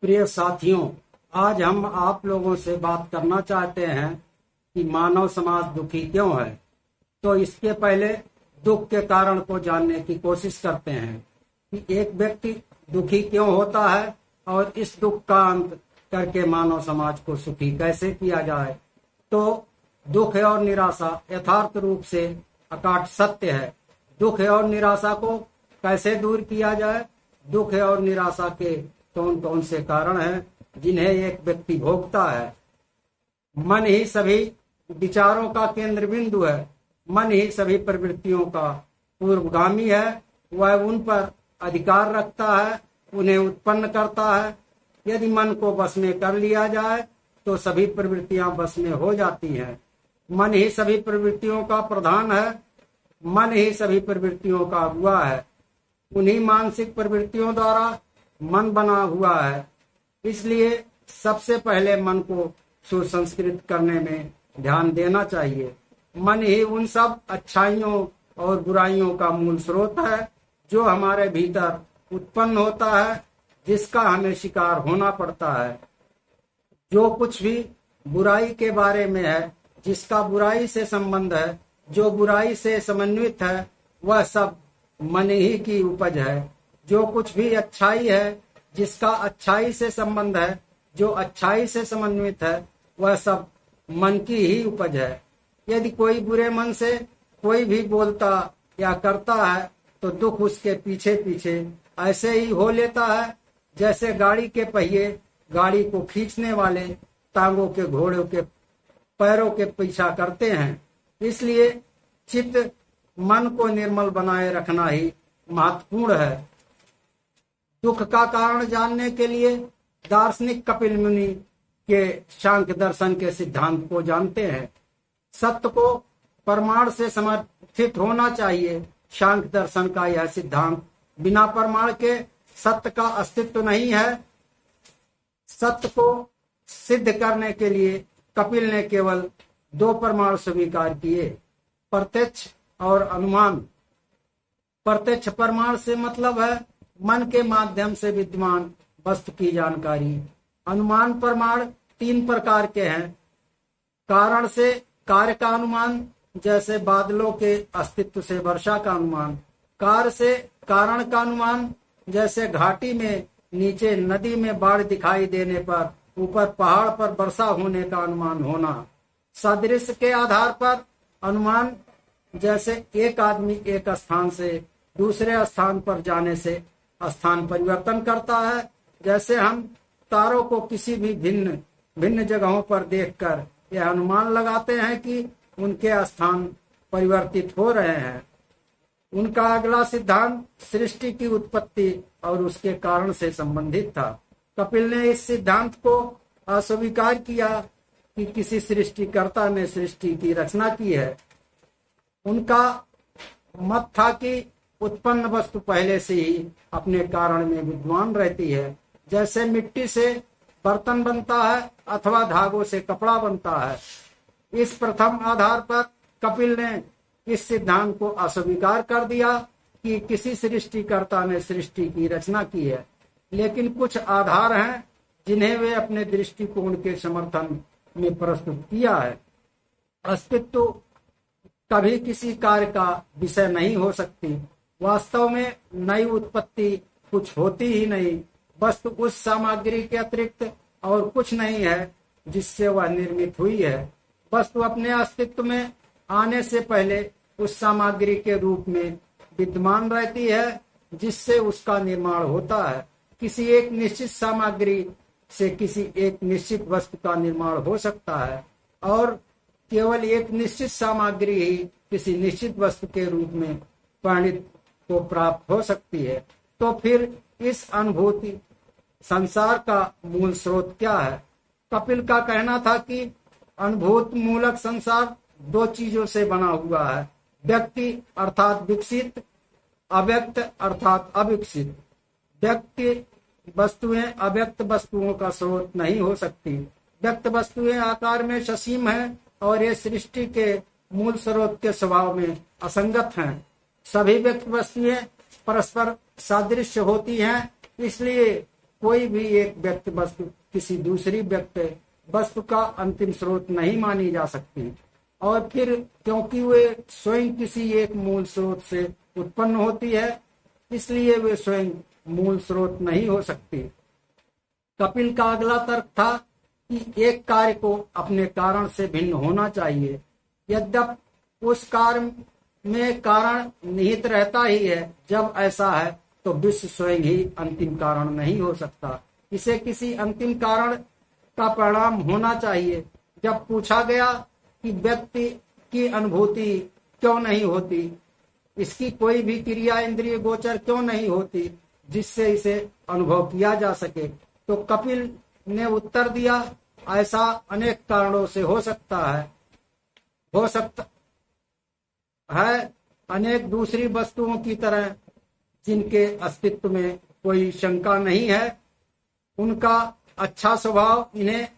प्रिय साथियों, आज हम आप लोगों से बात करना चाहते हैं कि मानव समाज दुखी क्यों है। तो इसके पहले दुख के कारण को जानने की कोशिश करते हैं कि एक व्यक्ति दुखी क्यों होता है और इस दुख का अंत करके मानव समाज को सुखी कैसे किया जाए। तो दुख और निराशा यथार्थ रूप से अकाट सत्य है। दुख और निराशा को कैसे दूर किया जाए? दुख और निराशा के कौन कौन से कारण हैं जिन्हें एक व्यक्ति भोगता है? मन ही सभी विचारों का केंद्र बिंदु है। मन ही सभी प्रवृत्तियों का पूर्वगामी है। वह उन पर अधिकार रखता है, उन्हें उत्पन्न करता है। यदि मन को वश में कर लिया जाए तो सभी प्रवृत्तियां वश में हो जाती हैं। मन ही सभी प्रवृत्तियों का प्रधान है। मन ही सभी प्रवृत्तियों का अगुआ है। उन्हीं मानसिक प्रवृत्तियों द्वारा मन बना हुआ है। इसलिए सबसे पहले मन को सुसंस्कृत करने में ध्यान देना चाहिए। मन ही उन सब अच्छाइयों और बुराइयों का मूल स्रोत है जो हमारे भीतर उत्पन्न होता है, जिसका हमें शिकार होना पड़ता है। जो कुछ भी बुराई के बारे में है, जिसका बुराई से संबंध है, जो बुराई से समन्वित है, वह सब मन ही की उपज है। जो कुछ भी अच्छाई है, जिसका अच्छाई से संबंध है, जो अच्छाई से समन्वित है, वह सब मन की ही उपज है। यदि कोई बुरे मन से कोई भी बोलता या करता है तो दुख उसके पीछे पीछे ऐसे ही हो लेता है जैसे गाड़ी के पहिए गाड़ी को खींचने वाले टांगों के घोड़ों के पैरों के पीछा करते हैं। इसलिए चित्त मन को निर्मल बनाए रखना ही महत्वपूर्ण है। दुख का कारण जानने के लिए दार्शनिक कपिल मुनि के सांख्य दर्शन के सिद्धांत को जानते हैं। सत्य को प्रमाण से समर्थित होना चाहिए। सांख्य दर्शन का यह सिद्धांत बिना प्रमाण के सत्य का अस्तित्व नहीं है। सत्य को सिद्ध करने के लिए कपिल ने केवल दो प्रमाण स्वीकार किए, प्रत्यक्ष और अनुमान। प्रत्यक्ष प्रमाण से मतलब है मन के माध्यम से विद्यमान वस्तु की जानकारी। अनुमान प्रमाण तीन प्रकार के हैं। कारण से कार्य का अनुमान, जैसे बादलों के अस्तित्व से वर्षा का अनुमान। कार्य से कारण का अनुमान, जैसे घाटी में नीचे नदी में बाढ़ दिखाई देने पर ऊपर पहाड़ पर वर्षा होने का अनुमान होना। सादृश्य के आधार पर अनुमान, जैसे एक आदमी एक स्थान से दूसरे स्थान पर जाने से स्थान परिवर्तन करता है। जैसे हम तारों को किसी भी भिन्न भिन्न जगहों पर देखकर यह अनुमान लगाते हैं कि उनके स्थान परिवर्तित हो रहे हैं। उनका अगला सिद्धांत सृष्टि की उत्पत्ति और उसके कारण से संबंधित था। कपिल ने इस सिद्धांत को अस्वीकार किया कि किसी सृष्टिकर्ता ने सृष्टि की रचना की है। उनका मत था कि उत्पन्न वस्तु पहले से ही अपने कारण में विद्यमान रहती है। जैसे मिट्टी से बर्तन बनता है अथवा धागों से कपड़ा बनता है। इस प्रथम आधार पर कपिल ने इस सिद्धांत को अस्वीकार कर दिया कि किसी सृष्टिकर्ता ने सृष्टि की रचना की है। लेकिन कुछ आधार हैं जिन्हें वे अपने दृष्टिकोण के समर्थन में प्रस्तुत किया है। अस्तित्व कभी किसी कार्य का विषय नहीं हो सकती। वास्तव में नई उत्पत्ति कुछ होती ही नहीं। वस्तु उस सामग्री के अतिरिक्त और कुछ नहीं है जिससे वह निर्मित हुई है। वस्तु अपने अस्तित्व में आने से पहले उस सामग्री के रूप में विद्यमान रहती है जिससे उसका निर्माण होता है। किसी एक निश्चित सामग्री से किसी एक निश्चित वस्तु का निर्माण हो सकता है और केवल एक निश्चित सामग्री ही किसी निश्चित वस्तु के रूप में परिणत को प्राप्त हो सकती है। तो फिर इस अनुभूति संसार का मूल स्रोत क्या है? कपिल का कहना था कि अनुभूत मूलक संसार दो चीजों से बना हुआ है, व्यक्ति अर्थात विकसित, अव्यक्त अर्थात अविकसित। व्यक्ति वस्तुएं अव्यक्त वस्तुओं का स्रोत नहीं हो सकती। व्यक्त वस्तुएं आकार में ससीम है और ये सृष्टि के मूल स्रोत के स्वभाव में असंगत हैं। सभी व्यक्त वस्तुएं परस्पर सादृश्य होती हैं, इसलिए कोई भी एक व्यक्ति वस्तु किसी दूसरी व्यक्ति वस्तु का अंतिम स्रोत नहीं मानी जा सकती। और फिर क्योंकि वे स्वयं किसी एक मूल स्रोत से उत्पन्न होती है, इसलिए वे स्वयं मूल स्रोत नहीं हो सकती। कपिल का अगला तर्क था कि एक कार्य को अपने कारण से भिन्न होना चाहिए, यद्यपि उस कार्य में कारण निहित रहता ही है। जब ऐसा है तो विश्व स्वयं ही अंतिम कारण नहीं हो सकता, इसे किसी अंतिम कारण का परिणाम होना चाहिए। जब पूछा गया कि व्यक्ति की अनुभूति क्यों नहीं होती, इसकी कोई भी क्रिया इंद्रिय गोचर क्यों नहीं होती जिससे इसे अनुभव किया जा सके, तो कपिल ने उत्तर दिया, ऐसा अनेक कारणों से हो सकता है अनेक दूसरी वस्तुओं की तरह जिनके अस्तित्व में कोई शंका नहीं है। उनका अच्छा स्वभाव इन्हें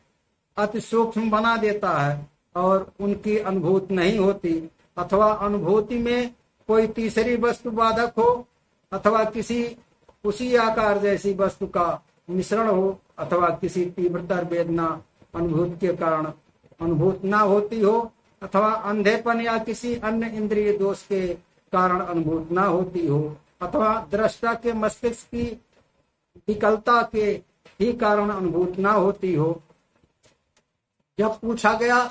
अति सूक्ष्म बना देता है और उनकी अनुभूति नहीं होती, अथवा अनुभूति में कोई तीसरी वस्तु बाधक हो, अथवा किसी उसी आकार जैसी वस्तु का मिश्रण हो, अथवा किसी तीव्रतर वेदना अनुभूति के कारण अनुभूत न होती हो, अथवा अंधेपन या किसी अन्य इंद्रिय दोष के कारण अनुभूत न होती हो, अथवा दृष्टा के मस्तिष्क की विकलता के ही कारण अनुभूत न होती हो। जब पूछा गया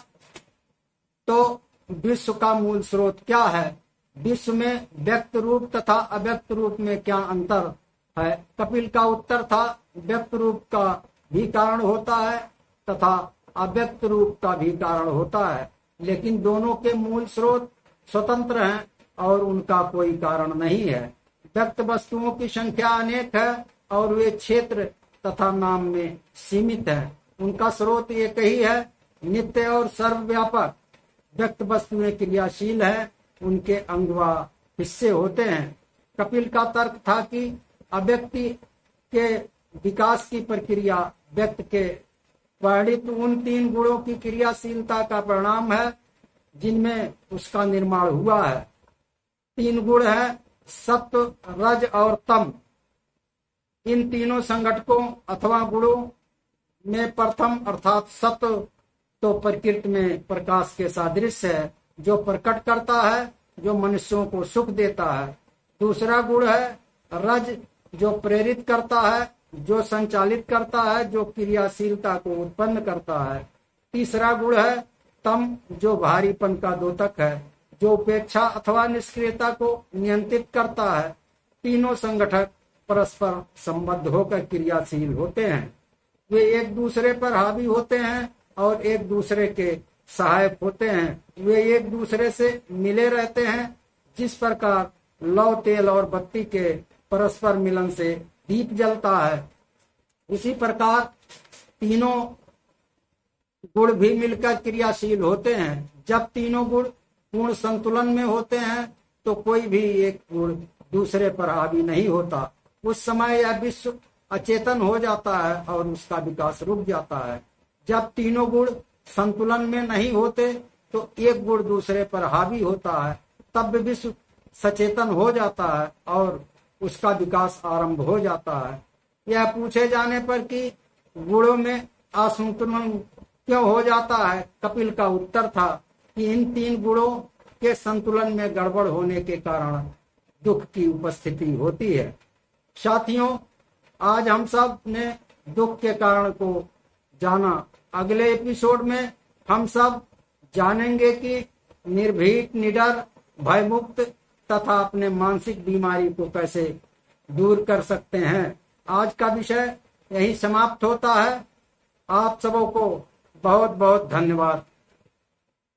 तो विश्व का मूल स्रोत क्या है, विश्व में व्यक्त रूप तथा अव्यक्त रूप में क्या अंतर है, कपिल का उत्तर था, व्यक्त रूप का भी कारण होता है तथा अव्यक्त रूप का भी कारण होता है, लेकिन दोनों के मूल स्रोत स्वतंत्र हैं और उनका कोई कारण नहीं है। व्यक्त वस्तुओं की संख्या अनेक है और वे क्षेत्र तथा नाम में सीमित है। उनका स्रोत एक ही है, नित्य और सर्वव्यापक। व्यक्त वस्तुएं क्रियाशील है, उनके अंग व हिस्से होते हैं। कपिल का तर्क था कि अव्यक्ति के विकास की प्रक्रिया व्यक्त के वर्णित उन तीन गुणों की क्रियाशीलता का परिणाम है जिनमें उसका निर्माण हुआ है। तीन गुण है सत्व, रज और तम। इन तीनों संघटकों अथवा गुणों में प्रथम अर्थात सत्व तो प्रकृति में प्रकाश के सादृश्य है, जो प्रकट करता है, जो मनुष्यों को सुख देता है। दूसरा गुण है रज, जो प्रेरित करता है, जो संचालित करता है, जो क्रियाशीलता को उत्पन्न करता है। तीसरा गुण है तम, जो भारीपन का द्योतक है, जो उपेक्षा अथवा निष्क्रियता को नियंत्रित करता है। तीनों संगठक परस्पर संबद्ध होकर क्रियाशील होते हैं। वे एक दूसरे पर हावी होते हैं और एक दूसरे के सहायक होते हैं। वे एक दूसरे से मिले रहते हैं। जिस प्रकार लौ, तेल और बत्ती के परस्पर मिलन से दीप जलता है, इसी प्रकार तीनों गुण भी मिलकर क्रियाशील होते हैं। जब तीनों गुण पूर्ण संतुलन में होते हैं तो कोई भी एक गुण दूसरे पर हावी नहीं होता। उस समय यह विश्व अचेतन हो जाता है और उसका विकास रुक जाता है। जब तीनों गुण संतुलन में नहीं होते तो एक गुण दूसरे पर हावी होता है, तब विश्व सचेतन हो जाता है और उसका विकास आरंभ हो जाता है। यह पूछे जाने पर कि गुणों में असंतुलन क्यों हो जाता है, कपिल का उत्तर था कि इन तीन गुणों के संतुलन में गड़बड़ होने के कारण दुख की उपस्थिति होती है। साथियों, आज हम सब ने दुख के कारण को जाना। अगले एपिसोड में हम सब जानेंगे कि निर्भीक, निडर, भयमुक्त तथा अपने मानसिक बीमारी को कैसे दूर कर सकते हैं। आज का विषय यही समाप्त होता है। आप सबों को बहुत बहुत धन्यवाद।